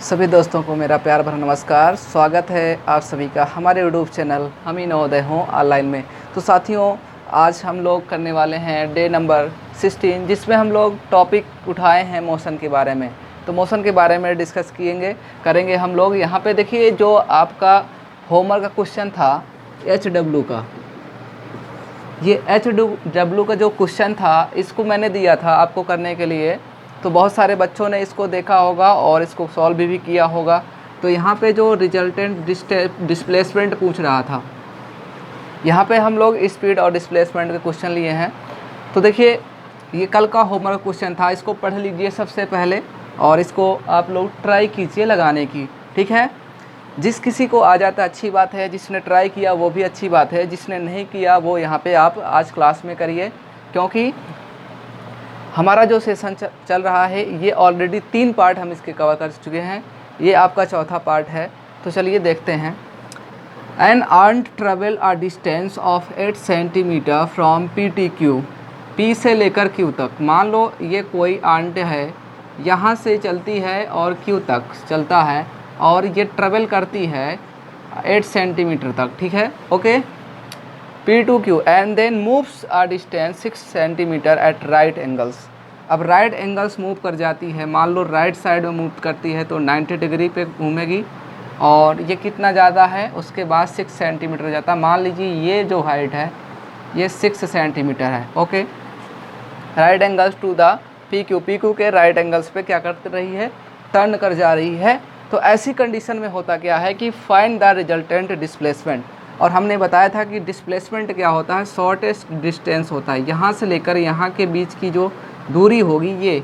सभी दोस्तों को मेरा प्यार भरा नमस्कार। स्वागत है आप सभी का हमारे यूट्यूब चैनल हम ही नवोदय हों ऑनलाइन में। तो साथियों, आज हम लोग करने वाले हैं डे नंबर 16, जिसमें हम लोग टॉपिक उठाए हैं मोशन के बारे में। तो मोशन के बारे में डिस्कस करेंगे हम लोग। यहाँ पे देखिए, जो आपका होमवर्क का क्वेश्चन था HW का, ये HW का जो क्वेश्चन था, इसको मैंने दिया था आपको करने के लिए। तो बहुत सारे बच्चों ने इसको देखा होगा और इसको सॉल्व भी किया होगा। तो यहाँ पे जो रिजल्टेंट डिस्प्लेसमेंट पूछ रहा था, यहाँ पे हम लोग स्पीड और डिस्प्लेसमेंट के क्वेश्चन लिए हैं। तो देखिए, ये कल का होमवर्क क्वेश्चन था, इसको पढ़ लीजिए सबसे पहले और इसको आप लोग ट्राई कीजिए लगाने की, ठीक है। जिस किसी को आ जाता है अच्छी बात है, जिसने ट्राई किया वो भी अच्छी बात है, जिसने नहीं किया वो यहाँ पे आप आज क्लास में करिए, क्योंकि हमारा जो सेशन चल रहा है ये ऑलरेडी 3 पार्ट हम इसके कवर कर चुके हैं। ये आपका चौथा पार्ट है। तो चलिए देखते हैं। An ant travel a distance of 8 centimetre from PTQ, P से लेकर Q तक। मान लो ये कोई आंट है, यहाँ से चलती है और Q तक चलता है और ये ट्रेवल करती है 8 सेंटीमीटर तक, ठीक है, okay. P to Q and then moves a distance 6 centimetre at right angles। अब राइट एंगल्स मूव कर जाती है, मान लो राइट साइड में मूव करती है तो 90 डिग्री पे घूमेगी और ये कितना ज़्यादा है, उसके बाद 6 सेंटीमीटर जाता है। मान लीजिए ये जो हाइट है ये 6 सेंटीमीटर है, okay. Right angles to the PQ के राइट एंगल्स पे क्या कर रही है, टर्न कर जा रही है। तो ऐसी कंडीशन में होता क्या है कि फाइंड द रिजल्टेंट डिस्प्लेसमेंट। और हमने बताया था कि डिस्प्लेसमेंट क्या होता है, शॉर्टेस्ट डिस्टेंस होता है। यहाँ से लेकर यहाँ के बीच की जो दूरी होगी, ये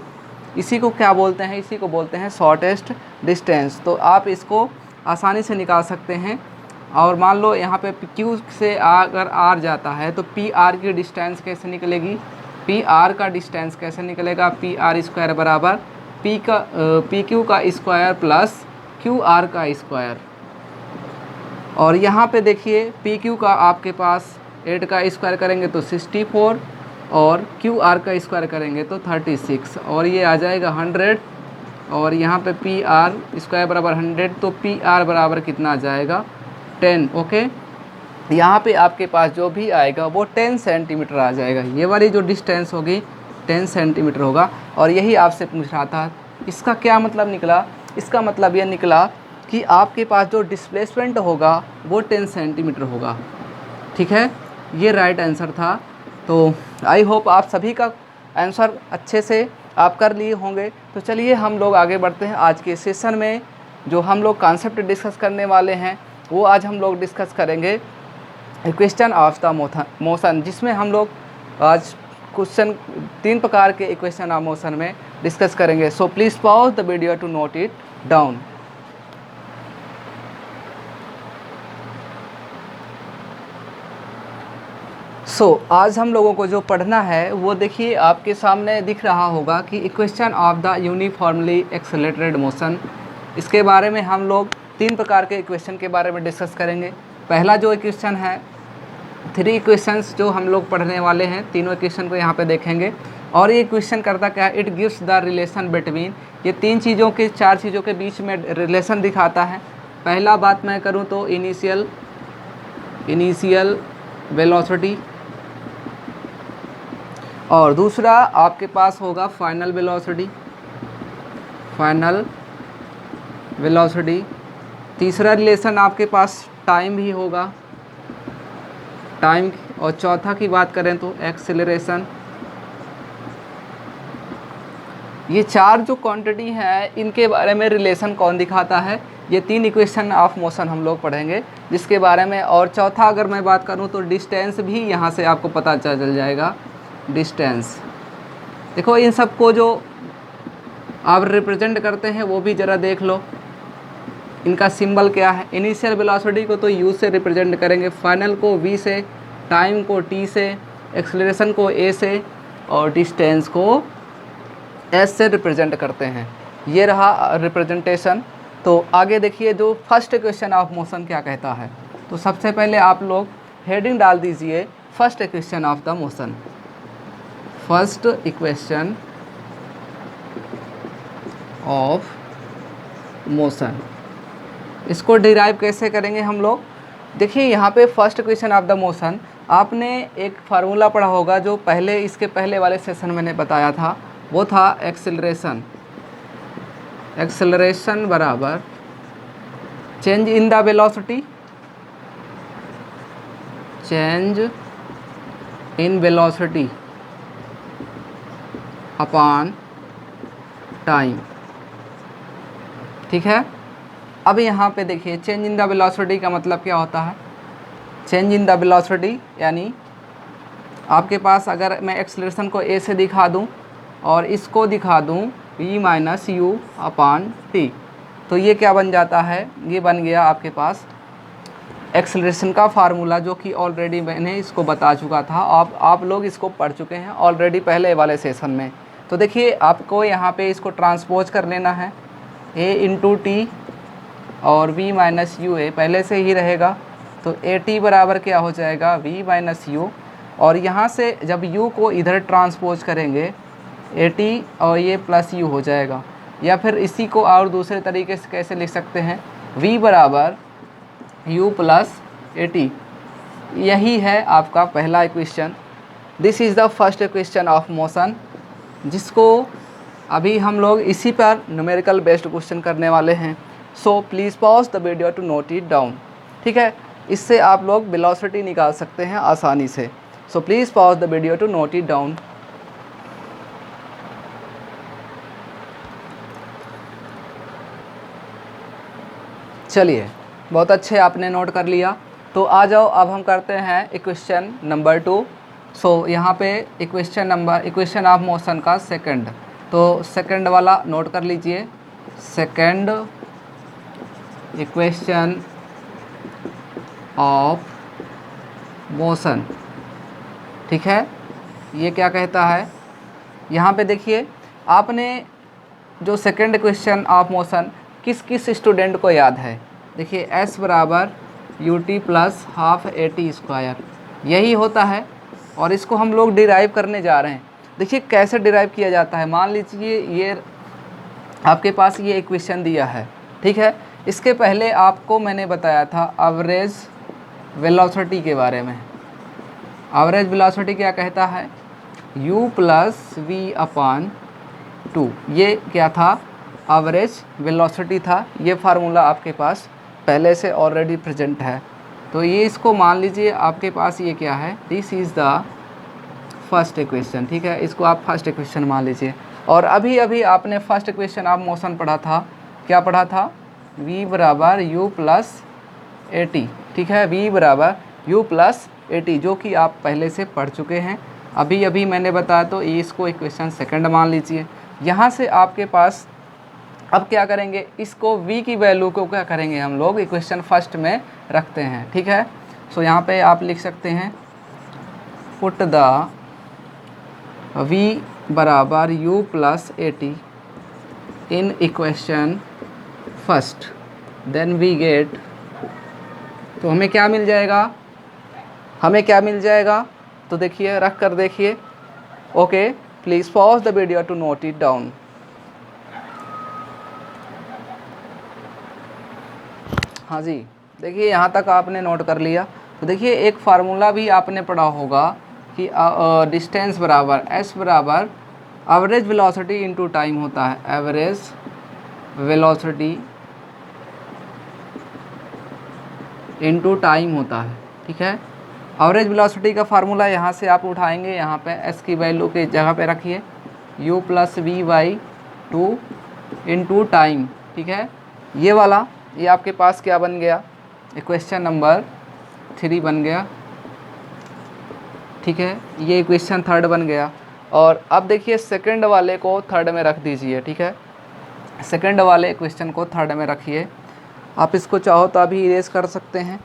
इसी को क्या बोलते हैं, इसी को बोलते हैं शॉर्टेस्ट डिस्टेंस। तो आप इसको आसानी से निकाल सकते हैं। और मान लो यहाँ पे Q से अगर R जाता है तो PR की डिस्टेंस कैसे निकलेगी, PR का डिस्टेंस कैसे निकलेगा, PR स्क्वायर बराबर PQ का स्क्वायर प्लस QR का स्क्वायर। और यहाँ पे देखिए PQ का आपके पास 8 का स्क्वायर करेंगे तो 64 और QR का स्क्वायर करेंगे तो 36 और ये आ जाएगा 100। और यहाँ पे PR स्क्वायर बराबर 100, तो PR बराबर कितना आ जाएगा 10, ओके। यहाँ पे आपके पास जो भी आएगा वो 10 सेंटीमीटर आ जाएगा। ये वाली जो डिस्टेंस होगी 10 सेंटीमीटर होगा। और यही आपसे पूछ रहा था, इसका क्या मतलब निकला, इसका मतलब ये निकला कि आपके पास जो डिस्प्लेसमेंट होगा वो 10 सेंटीमीटर होगा, ठीक है। ये राइट आंसर था। तो आई होप आप सभी का आंसर अच्छे से आप कर लिए होंगे। तो चलिए हम लोग आगे बढ़ते हैं। आज के सेशन में जो हम लोग कॉन्सेप्ट डिस्कस करने वाले हैं वो आज हम लोग डिस्कस करेंगे इक्वेशन ऑफ द मोशन, जिसमें हम लोग आज क्वेश्चन 3 प्रकार के इक्वेशन ऑफ मोशन में डिस्कस करेंगे। So please pause the video to note it down. आज हम लोगों को जो पढ़ना है वो देखिए आपके सामने दिख रहा होगा कि equation of the uniformly accelerated motion. इसके बारे में हम लोग 3 प्रकार के इक्वेशन के बारे में डिस्कस करेंगे। पहला जो इक्वेशन है, 3 इक्वेशंस जो हम लोग पढ़ने वाले हैं, तीनों इक्वेशन को यहाँ पे देखेंगे। और ये इक्वेशन करता क्या है, it gives the relation between, ये 4 चीज़ों के बीच में रिलेशन दिखाता है। पहला बात मैं करूँ तो इनिशियल वेलोसिटी, और दूसरा आपके पास होगा फाइनल वेलोसिटी। तीसरा रिलेशन आपके पास टाइम भी होगा, टाइम। और चौथा की बात करें तो एक्सेलरेशन। ये 4 जो क्वांटिटी हैं इनके बारे में रिलेशन कौन दिखाता है, ये 3 इक्वेशन ऑफ मोशन हम लोग पढ़ेंगे जिसके बारे में। और चौथा अगर मैं बात करूं तो डिस्टेंस भी यहाँ से आपको पता चल जाएगा, डिस्टेंस। देखो इन सब को जो आप रिप्रेजेंट करते हैं वो भी ज़रा देख लो, इनका सिंबल क्या है। इनिशियल वेलोसिटी को तो U से रिप्रेजेंट करेंगे, फाइनल को V से, टाइम को T से, एक्सेलरेशन को A से और डिस्टेंस को S से रिप्रेजेंट करते हैं। ये रहा रिप्रेजेंटेशन। तो आगे देखिए जो फर्स्ट इक्वेशन ऑफ मोशन क्या कहता है। तो सबसे पहले आप लोग हेडिंग डाल दीजिए, first equation of the motion. First equation of motion. इसको डिराइव कैसे करेंगे हम लोग? देखिए यहाँ पे first equation of the motion, आपने एक फार्मूला पढ़ा होगा जो पहले इसके पहले वाले सेशन मैंने बताया था, वो था एक्सेलरेशन। एक्सेलरेशन बराबर change in the velocity, change in velocity upon time. ठीक है, अब यहाँ पे देखिए चेंज इन द वेलोसिटी का मतलब क्या होता है? चेंज इन द वेलोसिटी यानी आपके पास अगर मैं एक्सेलरेशन को ए से दिखा दूँ और इसको दिखा दूँ v minus you upon T, तो ये क्या बन जाता है? ये बन गया आपके पास एक्सेलरेशन का फार्मूला, जो कि ऑलरेडी मैंने इसको बता चुका था। आप लोग इसको पढ़ चुके हैं ऑलरेडी पहले वाले सेशन में। तो देखिए आपको यहाँ पे इसको ट्रांसपोज कर लेना है, a इंटू टी और v माइनस यू ए पहले से ही रहेगा, तो ए टी बराबर क्या हो जाएगा? v माइनस यू, और यहाँ से जब u को इधर ट्रांसपोज करेंगे ए टी और ये प्लस u हो जाएगा। या फिर इसी को और दूसरे तरीके से कैसे लिख सकते हैं? v बराबर u प्लस ए टी। यही है आपका पहला equation. This is the first equation of motion, जिसको अभी हम लोग इसी पर न्यूमेरिकल बेस्ड क्वेश्चन करने वाले हैं। So please pause the video to note it down. ठीक है, इससे आप लोग वेलोसिटी निकाल सकते हैं आसानी से। So please pause the video to note it down. चलिए, बहुत अच्छे आपने नोट कर लिया। तो आ जाओ अब हम करते हैं इक्वेशन नंबर 2। सो यहाँ पे इक्वेशन ऑफ मोशन का सेकंड, तो सेकंड वाला नोट कर लीजिए। Second equation of motion. ठीक है, ये क्या कहता है? यहाँ पे देखिए आपने जो सेकंड इक्वेशन ऑफ मोशन किस किस स्टूडेंट को याद है? देखिए s बराबर U T plus half A T square, यही होता है। और इसको हम लोग डिराइव करने जा रहे हैं। देखिए कैसे डिराइव किया जाता है। मान लीजिए ये आपके पास ये इक्वेशन दिया है, ठीक है। इसके पहले आपको मैंने बताया था एवरेज वेलोसिटी के बारे में। एवरेज वेलोसिटी क्या कहता है? u plus v upon 2। ये क्या था? एवरेज वेलोसिटी था। ये फार्मूला आपके पास पहले से ऑलरेडी प्रेजेंट है। तो ये इसको मान लीजिए आपके पास ये क्या है? This is the first equation. ठीक है, इसको आप फर्स्ट इक्वेशन मान लीजिए। और अभी अभी आपने फर्स्ट इक्वेशन ऑफ मोशन पढ़ा था। क्या पढ़ा था? v बराबर u प्लस ए टी। ठीक है, v बराबर u प्लस ए टी, जो कि आप पहले से पढ़ चुके हैं। अभी अभी मैंने बताया, तो ये इसको इक्वेशन सेकंड मान लीजिए। यहाँ से आपके पास अब क्या करेंगे? इसको v की वैल्यू को क्या करेंगे? हम लोग इक्वेशन फर्स्ट में रखते हैं। ठीक है, सो यहाँ पे आप लिख सकते हैं पुट द v बराबर u plus a t in equation first, then we get. तो हमें क्या मिल जाएगा? हमें क्या मिल जाएगा? तो देखिए, रख कर देखिए। Okay, please pause the video to note it down. हाँ जी, देखिए यहाँ तक आपने नोट कर लिया। तो देखिए एक फार्मूला भी आपने पढ़ा होगा कि डिस्टेंस बराबर s बराबर एवरेज वेलोसिटी इनटू टाइम होता है। एवरेज वेलोसिटी इनटू टाइम होता है। ठीक है, एवरेज वेलोसिटी का फार्मूला यहाँ से आप उठाएंगे। यहाँ पे s की वैल्यू की जगह पे रखिए u plus v by 2 into time. ठीक है, ये वाला ये आपके पास क्या बन गया? इक्वेशन नंबर 3 बन गया। ठीक है, ये इक्वेशन थर्ड बन गया। और अब देखिए सेकंड वाले को थर्ड में रख दीजिए। ठीक है, सेकंड वाले इक्वेशन को थर्ड में रखिए। आप इसको चाहो तो अभी इरेज कर सकते हैं।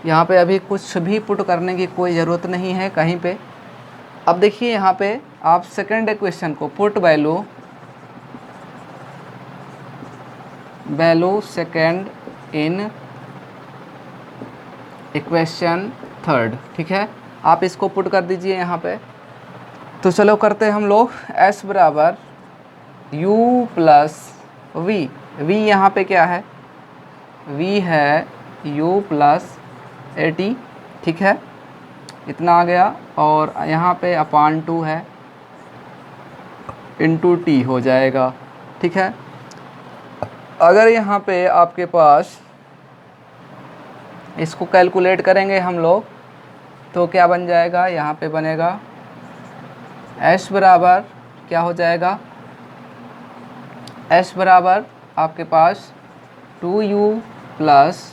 यहाँ पे अभी कुछ भी पुट करने की कोई ज़रूरत नहीं है कहीं पे। अब देखिए यहाँ पे आप सेकंड इक्वेशन को put value second in equation third. ठीक है, आप इसको पुट कर दीजिए यहाँ पे। तो चलो करते हैं हम लोग। s बराबर u प्लस वी, v यहाँ पे क्या है, v है u प्लस ए टी, ठीक है, इतना आ गया। और यहाँ पे अपान 2 है इंटू टी हो जाएगा, ठीक है। अगर यहाँ पे आपके पास इसको कैलकुलेट करेंगे हम लोग तो क्या बन जाएगा, यहाँ पे बनेगा s बराबर क्या हो जाएगा, s बराबर आपके पास 2u प्लस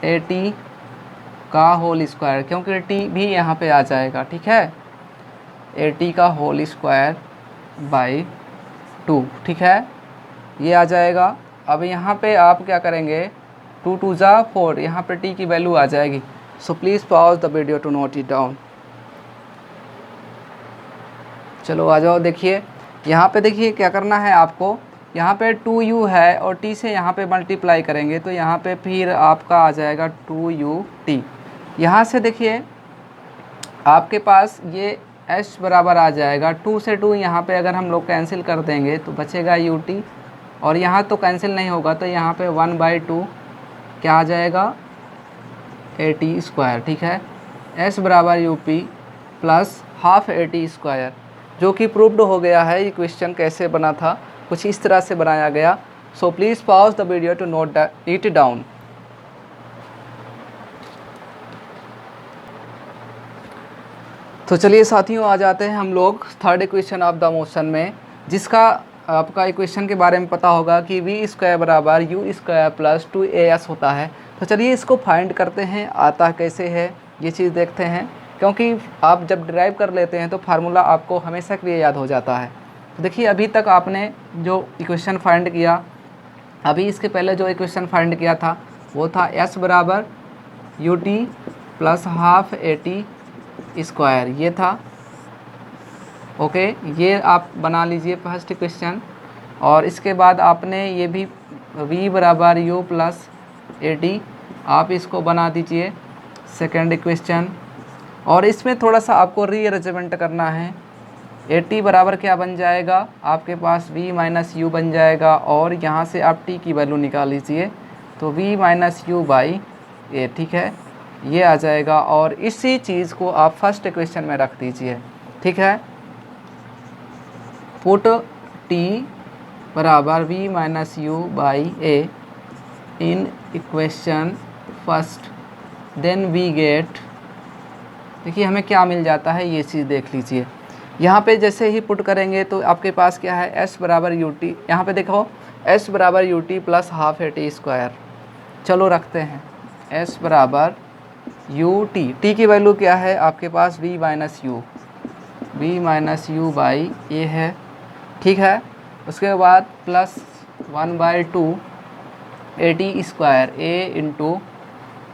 ए टी का होल स्क्वायर, क्योंकि t भी यहाँ पे आ जाएगा, ठीक है, ए टी का होल स्क्वायर बाई 2, ठीक है, ये आ जाएगा। अब यहाँ पे आप क्या करेंगे, 2 2 जा 4, यहाँ पे t की वैल्यू आ जाएगी। So please pause the video to note it down. चलो आ जाओ, देखिए यहाँ पे देखिए क्या करना है आपको, यहाँ पे 2u है और t से यहाँ पे मल्टीप्लाई करेंगे तो यहाँ पे फिर आपका आ जाएगा 2ut। यहाँ से देखिए आपके पास ये s बराबर आ जाएगा 2 से 2, यहाँ पे अगर हम लोग कैंसिल कर देंगे तो बचेगा ut, और यहाँ तो कैंसिल नहीं होगा तो यहाँ पे 1/2 क्या आ जाएगा, ए टी स्क्वायर, ठीक है। s बराबर U P plus half A T square, जो कि प्रूव्ड हो गया है। ये क्वेश्चन कैसे बना था, कुछ इस तरह से बनाया गया। So please pause the video to note it down. तो चलिए साथियों, आ जाते हैं हम लोग third equation of the motion में, जिसका आपका इक्वेशन के बारे में पता होगा कि वी स्क्वायर बराबर यू स्क्वायर प्लस 2as होता है। तो चलिए इसको फाइंड करते हैं, आता कैसे है ये चीज़ देखते हैं, क्योंकि आप जब ड्राइव कर लेते हैं तो फार्मूला आपको हमेशा के लिए याद हो जाता है। तो देखिए अभी तक आपने जो इक्वेशन फाइंड किया, अभी इसके पहले जो इक्वेशन फाइंड किया था वो था s बराबर U T plus half A T square, ये था, ओके। ये आप बना लीजिए फर्स्ट इक्वेशन, और इसके बाद आपने ये भी v बराबर u प्लस ए टी, आप इसको बना दीजिए सेकेंड इक्वेशन। और इसमें थोड़ा सा आपको रीअरेंजमेंट करना है। ए टी बराबर क्या बन जाएगा, आपके पास v माइनस यू बन जाएगा, और यहाँ से आप t की वैल्यू निकाल लीजिए तो v माइनस यू बाई ए, ठीक है, ये आ जाएगा। और इसी चीज़ को आप फर्स्ट इक्वेशन में रख दीजिए, ठीक है। पुट t बराबर v minus u by a in equation first, then we get, देखिए हमें क्या मिल जाता है ये चीज़ देख लीजिए। यहाँ पे जैसे ही पुट करेंगे तो आपके पास क्या है, s बराबर यू टी, यहाँ पे देखो s बराबर U T plus half A T square. चलो रखते हैं s बराबर यू टी, टी की वैल्यू क्या है आपके पास, v माइनस यू बाई ए है, ठीक है। उसके बाद plus 1/2 A T square, A into,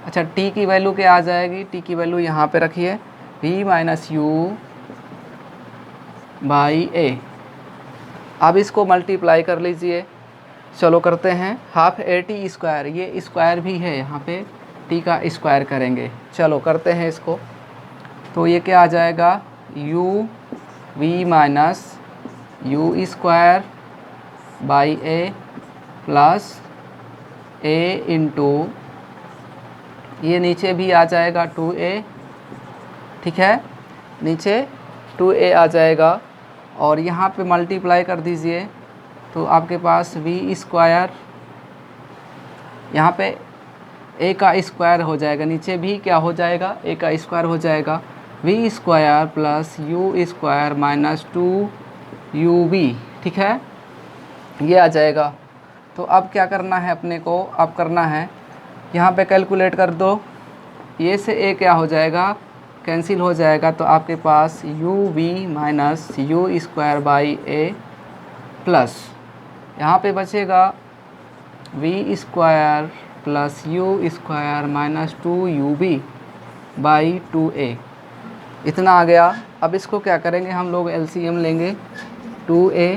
अच्छा t की वैल्यू क्या आ जाएगी, t की वैल्यू यहाँ पे रखिए v माइनस यू बाई ए। अब इसको मल्टीप्लाई कर लीजिए, चलो करते हैं, हाफ ए टी स्क्वायर, ये स्क्वायर भी है यहाँ पे, t का स्क्वायर करेंगे, चलो करते हैं इसको। तो ये क्या आ जाएगा, u v minus U square by A plus A into, ये नीचे भी आ जाएगा 2a, ठीक है, नीचे 2a आ जाएगा, और यहाँ पे मल्टीप्लाई कर दीजिए तो आपके पास v स्क्वायर, यहाँ पे a का स्क्वायर हो जाएगा, नीचे भी क्या हो जाएगा, a का स्क्वायर हो जाएगा, v square plus u square minus 2ub, ठीक है, ये आ जाएगा। तो अब क्या करना है अपने को, अब करना है यहाँ पे कैलकुलेट कर दो, ये से a क्या हो जाएगा, कैंसिल हो जाएगा, तो आपके पास U V minus U square by A plus यहाँ पे बचेगा v square plus U square minus 2ub by 2a, इतना आ गया। अब इसको क्या करेंगे हम लोग, एलसीएम लेंगे, 2a,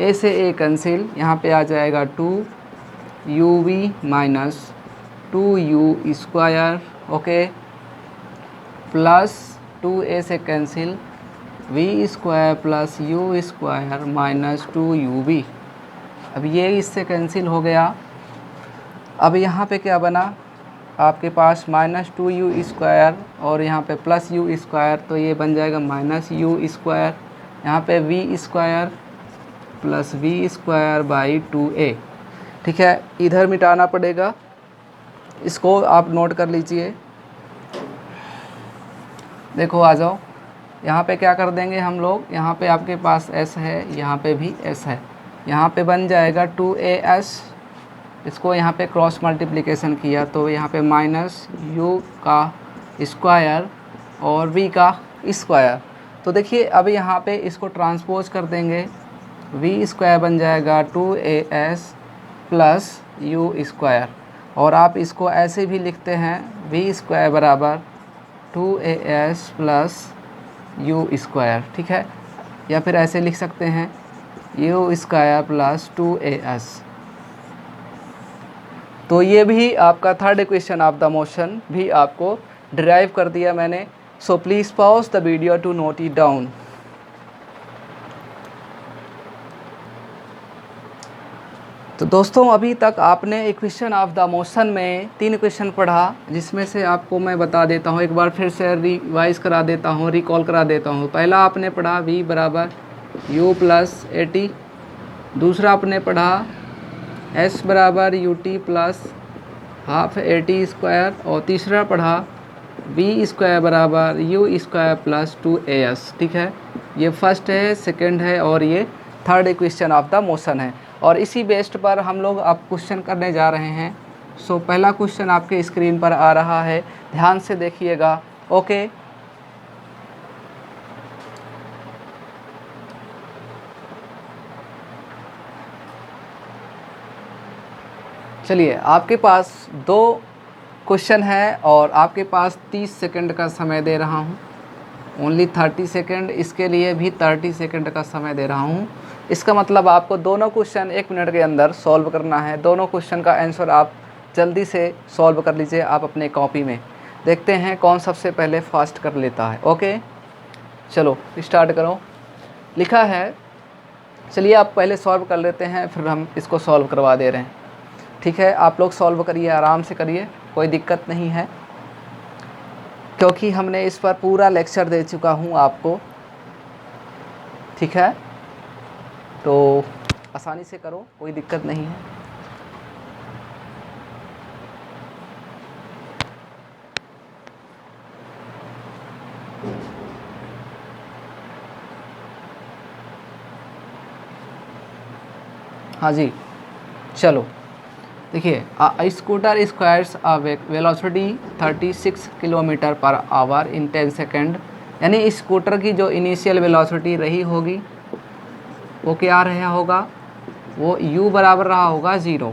a से a कैंसिल, यहाँ पे आ जाएगा 2uv minus 2u square, okay, plus 2a से cancel, v square plus U square minus 2ub। अब ये इससे कैंसिल हो गया। अब यहाँ पे क्या बना आपके पास -2u² और यहाँ पे +u², तो ये बन जाएगा -u²। यहाँ पे v² + v²/2a। ठीक है, इधर मिटाना पड़ेगा, इसको आप नोट कर लीजिए। देखो आ जाओ, यहाँ पे क्या कर देंगे हम लोग, यहाँ पे आपके पास s है, यहाँ पे भी s है, यहाँ पे बन जाएगा 2as। इसको यहाँ पे क्रॉस मल्टीप्लिकेशन किया तो यहाँ पे -u² और v का स्क्वायर। तो देखिए अब यहाँ पे इसको ट्रांसपोज कर देंगे, v² बन जाएगा 2as + u²। और आप इसको ऐसे भी लिखते हैं v² बराबर 2as + u²। ठीक है, या फिर ऐसे लिख सकते हैं u² + 2as। तो ये भी आपका third equation of the motion भी आपको डिराइव कर दिया मैंने। So please pause the video to note it down. तो दोस्तों अभी तक आपने इक्वेशन ऑफ द मोशन में 3 इक्वेशन पढ़ा, जिसमें से आपको मैं बता देता हूँ, एक बार फिर से रिवाइज करा देता हूँ, रिकॉल करा देता हूँ। पहला आपने पढ़ा v बराबर u + at, दूसरा आपने पढ़ा s बराबर ut + ½ at², और तीसरा पढ़ा v² बराबर u² + 2as। ठीक है, ये फर्स्ट है, सेकंड है और ये third equation of the motion है। और इसी बेस्ड पर हम लोग अब क्वेश्चन करने जा रहे हैं। सो पहला क्वेश्चन आपके स्क्रीन पर आ रहा है, ध्यान से देखिएगा। ओके, चलिए आपके पास 2 क्वेश्चन है और आपके पास 30 सेकंड का समय दे रहा हूँ, ओनली 30 सेकंड। इसके लिए भी 30 सेकंड का समय दे रहा हूँ। इसका मतलब आपको दोनों क्वेश्चन 1 मिनट के अंदर सॉल्व करना है। दोनों क्वेश्चन का आंसर आप जल्दी से सॉल्व कर लीजिए आप अपने कॉपी में। देखते हैं कौन सबसे पहले फास्ट कर लेता है। ओके, चलो स्टार्ट करो। लिखा है, चलिए आप पहले सॉल्व कर लेते हैं, फिर हम इसको सॉल्व करवा दे रहे हैं। ठीक है, आप लोग सॉल्व करिए, आराम से करिए, कोई दिक्कत नहीं है, क्योंकि हमने इस पर पूरा लेक्चर दे चुका हूँ आपको। ठीक है, तो आसानी से करो, कोई दिक्कत नहीं है। हाँ जी, चलो देखिए, scooter squares a velocity 36 km/h in 10 second. यानी स्कूटर की जो इनिशियल वेलोसिटी रही होगी वो क्या रहा होगा, वो u बराबर रहा होगा 0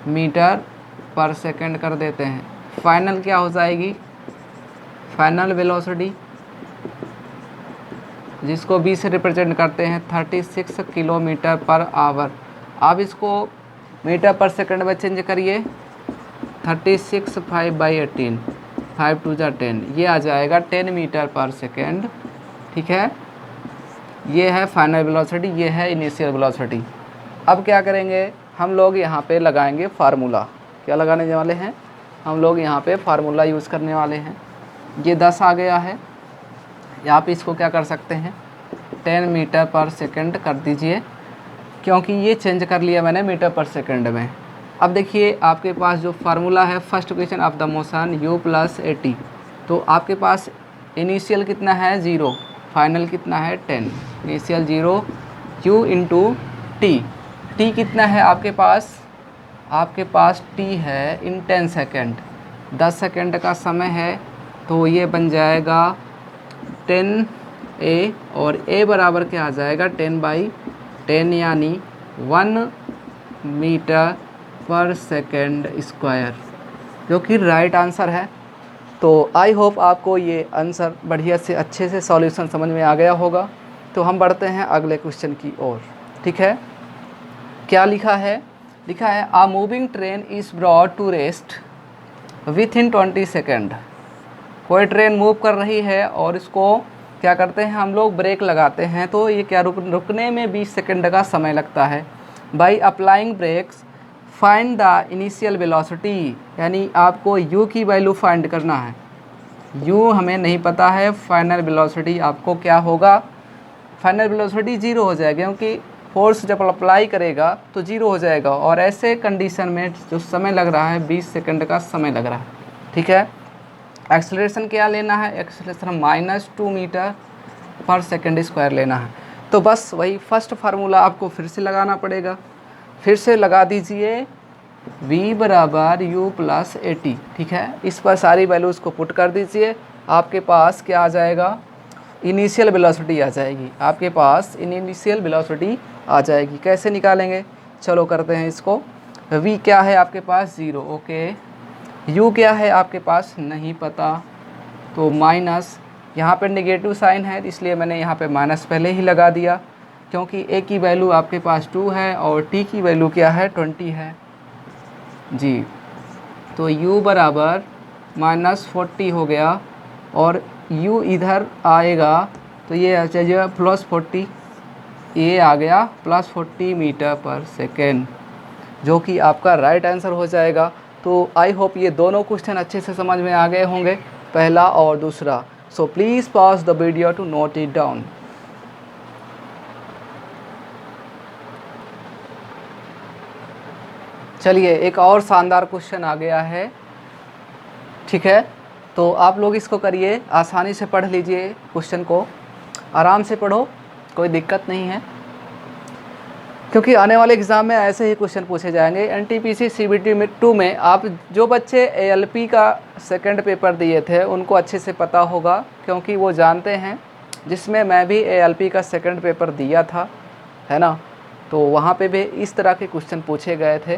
मीटर/सेकेंड कर देते हैं। फाइनल क्या हो जाएगी, फाइनल वेलोसिटी जिसको b से रिप्रेजेंट करते हैं 36 km/h। आप इसको मीटर/सेकेंड में चेंज करिए, 36 5/18, 5 2 10, ये आ जाएगा 10 मीटर/सेकेंड। ठीक है, ये है फाइनल वेलोसिटी, ये है इनिशियल वेलोसिटी। अब क्या करेंगे हम लोग, यहाँ पे लगाएंगे फार्मूला। क्या लगाने वाले हैं हम लोग, यहाँ पे फार्मूला यूज़ करने वाले हैं। ये 10 आ गया है, या आप इसको क्या कर सकते हैं 10 मीटर/सेकेंड कर दीजिए, क्योंकि ये चेंज कर लिया मैंने मीटर/सेकेंड में। अब देखिए आपके पास जो फार्मूला है first equation of the motion u + at, तो आपके पास इनिशियल कितना है 0, फाइनल कितना है 10। इनिशियल 0, u × t, t कितना है आपके पास t है इन 10 सेकेंड, 10 सेकेंड का समय है, तो ये बन जाएगा 10a, और a बराबर क्या आ जाएगा 10/10, यानी 1 मीटर/सेकेंड स्क्वायर, जो कि राइट आंसर है। तो आई होप आपको ये आंसर बढ़िया से अच्छे से सॉल्यूशन समझ में आ गया होगा। तो हम बढ़ते हैं अगले क्वेश्चन की ओर। ठीक है, क्या लिखा है, लिखा है a moving train is brought to rest within इन 20 सेकेंड। कोई ट्रेन मूव कर रही है और इसको क्या करते हैं हम लोग, ब्रेक लगाते हैं, तो ये क्या रुकने में 20 सेकंड का समय लगता है। By applying brakes find the initial velocity, यानी आपको u की वैल्यू फाइंड करना है। u हमें नहीं पता है, फाइनल वेलोसिटी आपको क्या होगा, फाइनल वेलोसिटी 0 हो जाएगा, क्योंकि फोर्स जब अप्लाई करेगा तो 0 हो जाएगा। और ऐसे कंडीशन में जो समय लग रहा है 20 सेकंड का समय लग रहा है, ठीक है। एक्सेलरेशन क्या लेना है, acceleration -2 metre per second square लेना है। तो बस वही फर्स्ट फार्मूला आपको फिर से लगाना पड़ेगा, फिर से लगा दीजिए v बराबर u प्लस ए टी, ठीक है। इस पर सारी वैल्यूज़ को पुट कर दीजिए, आपके पास क्या आ जाएगा, इनिशियल वेलोसिटी आ जाएगी, आपके पास इनिशियल वेलोसिटी आ जाएगी। कैसे निकालेंगे, चलो करते हैं इसको। v क्या है आपके पास 0, ओके। u क्या है आपके पास नहीं पता, तो माइनस, यहाँ पर नेगेटिव साइन है इसलिए मैंने यहाँ पे माइनस पहले ही लगा दिया, क्योंकि a की वैल्यू आपके पास 2 है और t की वैल्यू क्या है 20 है जी। तो u बराबर -40 हो गया और u इधर आएगा तो ये आ जाएगा +40, ये आ गया +40 मीटर पर सेकेंड, जो कि आपका राइट आंसर हो जाएगा। तो आई होप ये दोनों क्वेश्चन अच्छे से समझ में आ गए होंगे, पहला और दूसरा। So please pause the video to note it down. चलिए एक और शानदार क्वेश्चन आ गया है, ठीक है। तो आप लोग इसको करिए, आसानी से पढ़ लीजिए, क्वेश्चन को आराम से पढ़ो, कोई दिक्कत नहीं है, क्योंकि आने वाले एग्ज़ाम में ऐसे ही क्वेश्चन पूछे जाएंगे। एनटीपीसी सीबीटी में 2 में आप जो बच्चे एएलपी का सेकंड पेपर दिए थे उनको अच्छे से पता होगा, क्योंकि वो जानते हैं, जिसमें मैं भी एएलपी का सेकंड पेपर दिया था, है ना। तो वहाँ पे भी इस तरह के क्वेश्चन पूछे गए थे,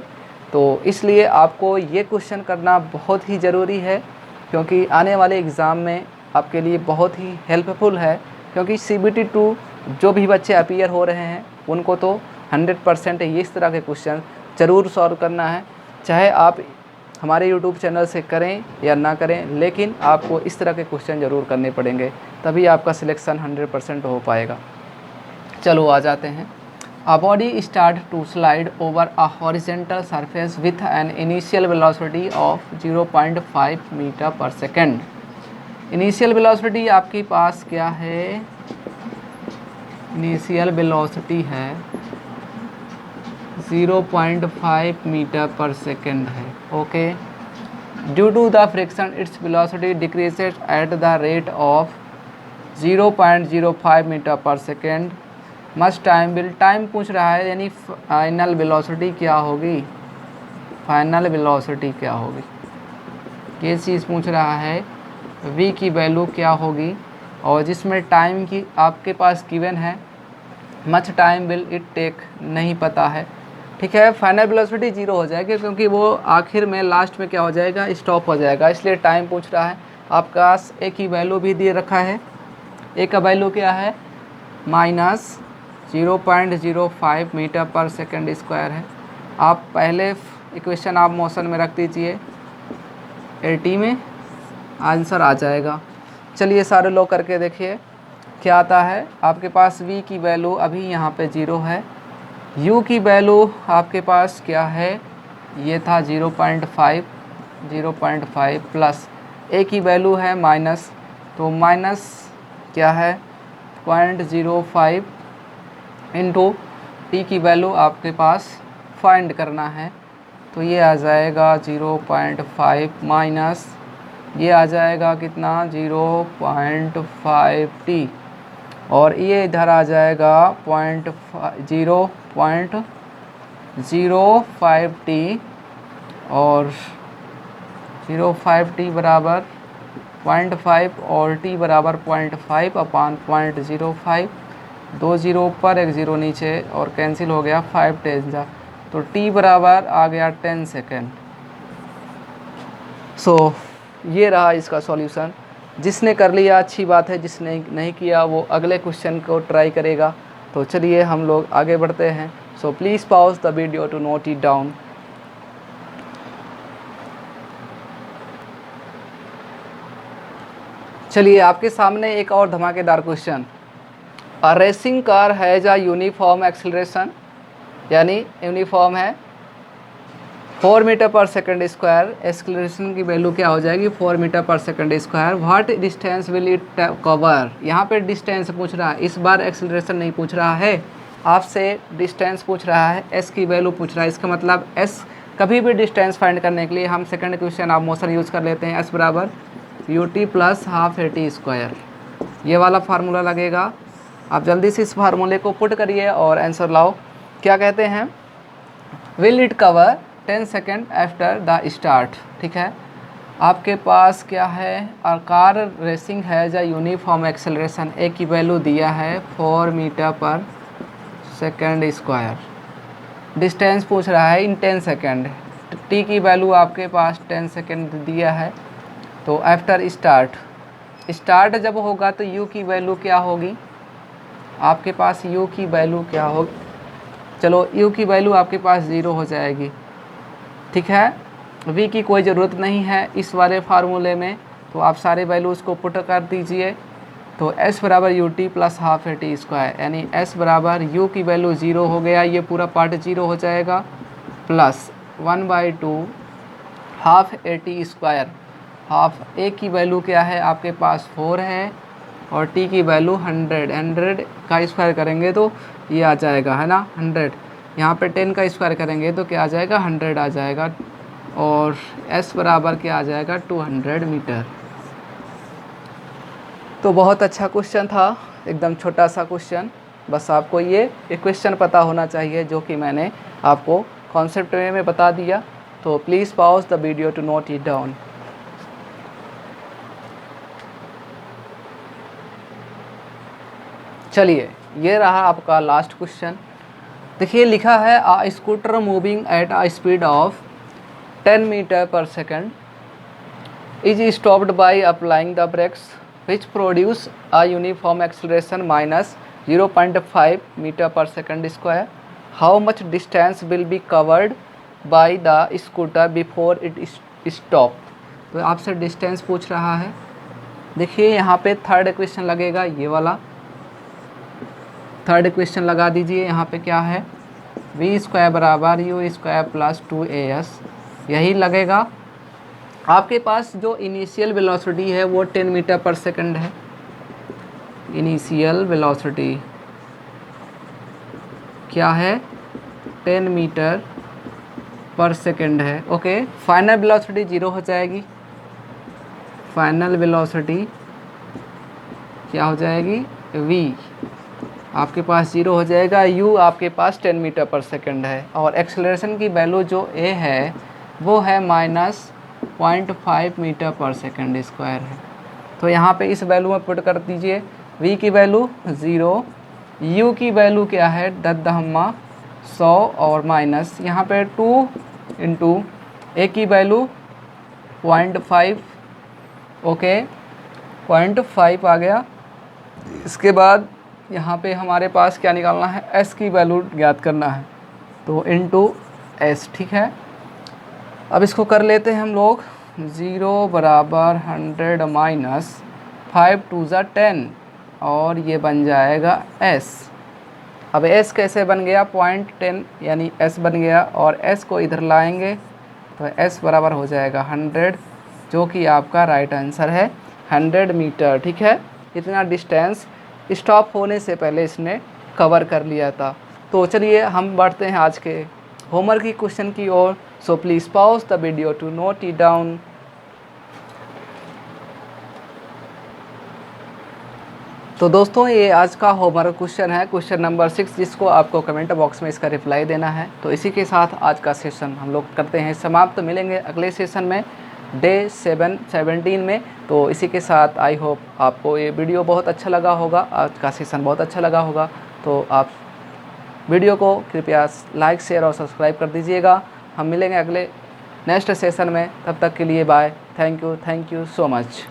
तो इसलिए आपको ये क्वेश्चन करना बहुत ही ज़रूरी है, क्योंकि आने वाले एग्ज़ाम में आपके लिए बहुत ही हेल्पफुल है। क्योंकि सीबीटी 2 जो भी बच्चे अपीयर हो रहे हैं उनको तो 100% इस तरह के क्वेश्चन ज़रूर सॉल्व करना है, चाहे आप हमारे यूट्यूब चैनल से करें या ना करें, लेकिन आपको इस तरह के क्वेश्चन ज़रूर करने पड़ेंगे, तभी आपका सिलेक्शन 100% हो पाएगा। चलो आ जाते हैं। A body start to slide over a horizontal surface with an initial velocity of 0.5 metre per second. Initial velocity आपके पास क्या है, इनिशियल वेलोसिटी है 0.5 मीटर पर सेकेंड है, okay. Due to the friction its velocity decreases at the rate of 0.05 metre per second. Must time will, time पूछ रहा है, यानी final velocity क्या होगी, फाइनल वेलोसिटी क्या होगी, ये चीज़ पूछ रहा है। v की वैल्यू क्या होगी, और जिसमें टाइम की आपके पास गिवन है, much time will it take नहीं पता है, ठीक है। फाइनल वेलोसिटी 0 हो जाएगी, क्योंकि वो आखिर में लास्ट में क्या हो जाएगा, स्टॉप हो जाएगा, इसलिए टाइम पूछ रहा है। आपके पास a की वैल्यू भी दे रखा है, a का वैल्यू क्या है -0.05 मीटर पर सेकेंड स्क्वायर है। आप पहले इक्वेशन आप मोशन में रख दीजिए, एटी में आंसर आ जाएगा। चलिए सारे लोग करके देखिए क्या आता है। आपके पास v की वैल्यू अभी यहाँ पे 0 है, u की वैल्यू आपके पास क्या है, ये था 0.5 प्लस a की वैल्यू है माइनस, तो माइनस क्या है 0.05 इंटू t की वैल्यू आपके पास फाइंड करना है, तो ये आ जाएगा 0.5 माइनस ये आ जाएगा कितना 0.5t, और ये इधर आ जाएगा 0.05t, और 0.5t बराबर 0.5 और t बराबर 0.5 अपान 0.05, 2 0 ऊपर 1 0 नीचे और कैंसिल हो गया, 5 10 जा, तो t बराबर आ गया 10 सेकेंड। सो ये रहा इसका सॉल्यूशन। जिसने कर लिया अच्छी बात है, जिसने नहीं किया वो अगले क्वेश्चन को ट्राई करेगा। तो चलिए हम लोग आगे बढ़ते हैं। So please pause the video to note it down. चलिए आपके सामने एक और धमाकेदार question. A racing car has a uniform acceleration यानी यूनिफॉर्म है 4 metre per second square. Acceleration की वैल्यू क्या हो जाएगी 4 metre per second square. What distance will it cover, यहाँ पे डिस्टेंस पूछ रहा है, इस बार एक्सेलरेशन नहीं पूछ रहा है, आपसे डिस्टेंस पूछ रहा है, एस की वैल्यू पूछ रहा है। इसका मतलब एस, कभी भी डिस्टेंस फाइंड करने के लिए हम second question of motion use कर लेते हैं। एस बराबर U T plus half A T square, ये वाला फार्मूला लगेगा। आप जल्दी से इस फार्मूले को पुट करिए और आंसर लाओ। क्या कहते हैं, will it cover 10 second after the start. ठीक है, आपके पास क्या है, कार रेसिंग है या यूनिफॉर्म एक्सेलरेशन, ए की वैल्यू दिया है 4 metre per second square. Distance पूछ रहा है इन 10 सेकेंड, टी की वैल्यू आपके पास 10 सेकेंड दिया है। तो आफ्टर स्टार्ट जब होगा तो यू की वैल्यू क्या होगी, आपके पास यू की वैल्यू क्या होगी, चलो यू की वैल्यू आपके पास 0 हो जाएगी। ठीक है, v की कोई ज़रूरत नहीं है इस वाले फार्मूले में, तो आप सारे वैल्यूज़ को पुट कर दीजिए। तो s बराबर U T plus half A T square, यानी s बराबर u की वैल्यू 0 हो गया, ये पूरा पार्ट 0 हो जाएगा, plus 1/2 half A T square. Half a की वैल्यू क्या है आपके पास 4 है और t की वैल्यू 100 का स्क्वायर करेंगे तो ये आ जाएगा, है ना 100। यहाँ पे 10 का स्क्वायर करेंगे तो क्या आ जाएगा 100 आ जाएगा, और s बराबर क्या आ जाएगा 200 मीटर। तो बहुत अच्छा क्वेश्चन था, एकदम छोटा सा क्वेश्चन, बस आपको ये क्वेश्चन पता होना चाहिए जो कि मैंने आपको कॉन्सेप्ट वे में बता दिया। तो please pause the video to note it down. चलिए, ये रहा आपका लास्ट क्वेश्चन। देखिए लिखा है a scooter moving at a speed of 10 metre per second is stopped by applying the brakes which produce a uniform acceleration minus 0.5 metre per second square. How much distance will be covered by the scooter before it stop. तो आपसे distance पूछ रहा है। देखिए यहाँ पे third question लगेगा, ये वाला थर्ड क्वेश्चन लगा दीजिए। यहाँ पे क्या है, वी स्क्वायर बराबर यू स्क्वायर प्लस 2as, यही लगेगा। आपके पास जो इनिशियल वेलोसिटी है वो 10 मीटर पर सेकंड है। इनिशियल वेलोसिटी क्या है 10 मीटर पर सेकंड है। ओके, फाइनल वेलोसिटी 0 हो जाएगी। फाइनल वेलोसिटी क्या हो जाएगी, v आपके पास 0 हो जाएगा, u आपके पास 10 मीटर पर सेकंड है, और एक्सेलरेशन की वैल्यू जो a है वो है -0.5 मीटर पर सेकंड स्क्वायर है। तो यहाँ पे इस वैल्यू में पुट कर दीजिए, v की वैल्यू 0, u की वैल्यू क्या है 10⁻100 और माइनस यहाँ पे 2 इंटू a की वैल्यू 0.5, ओके 0.5 आ गया। इसके बाद यहाँ पे हमारे पास क्या निकालना है, s की वैल्यू ज्ञात करना है, तो इंटू s। ठीक है, अब इसको कर लेते हैं हम लोग। 0 बराबर 100 माइनस 5 2 ज़ा 10 और ये बन जाएगा s। अब s कैसे बन गया 0.10 यानी s बन गया, और s को इधर लाएंगे तो s बराबर हो जाएगा 100, जो कि आपका राइट आंसर है 100 मीटर। ठीक है, इतना डिस्टेंस स्टॉप होने से पहले इसने कवर कर लिया था। तो चलिए हम बढ़ते हैं आज के होमवर्क की क्वेश्चन की ओर। So please pause the video to note it down. तो दोस्तों ये आज का होमवर्क क्वेश्चन है, क्वेश्चन नंबर 6, जिसको आपको कमेंट बॉक्स में इसका रिप्लाई देना है। तो इसी के साथ आज का सेशन हम लोग करते हैं समाप्त। मिलेंगे अगले सेशन में डे 17 में। तो इसी के साथ आई होप आपको ये वीडियो बहुत अच्छा लगा होगा, आज का सेशन बहुत अच्छा लगा होगा। तो आप वीडियो को कृपया लाइक शेयर और सब्सक्राइब कर दीजिएगा। हम मिलेंगे अगले नेक्स्ट सेशन में, तब तक के लिए bye. Thank you so much.